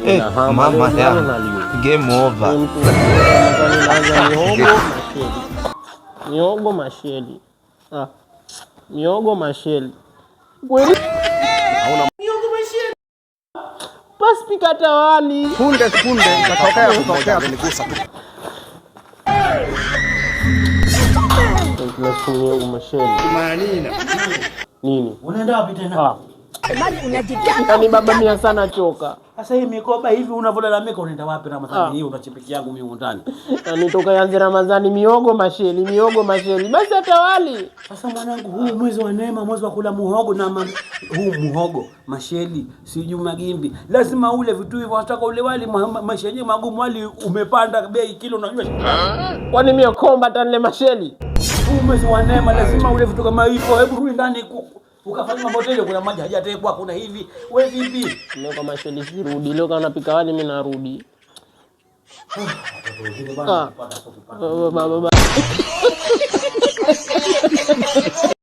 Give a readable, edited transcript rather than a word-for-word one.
Mama ya game over. Miogo masheli. Miogo masheli. Kweli? Miogo masheli. Basi pika tawali. Punde kutokea kunigusa tu. Miogo masheli. Nini? Unaenda wapi tena? Yaani baba mimi sana choka. Sasa hii mikoba hivi unavyolalamika unaenda wapi Ramadhani hii unachipiki yangu mimi ndani? Yaani toka yanze Ramadhani miogo masheli. Basi atawali. Sasa mwanangu huu mwezi wa neema, mwezi wa kula muhogo na huu muhogo, masheli, siju magimbi. Lazima ule vitu hivyo, unataka ule wali maisha yenyewe magumu, wali umepanda bei kilo unajua. Kwani mimi komba tanile masheli? Huu mwezi wa neema lazima ule vitu kama hivyo. Hebu rudi ndani ukafanya mambo tele, kuna maji hajatekwa, kuna hivi. Wewe vipi? Leo kama sheli sirudi, leo kama napika wali mimi narudi. Baba.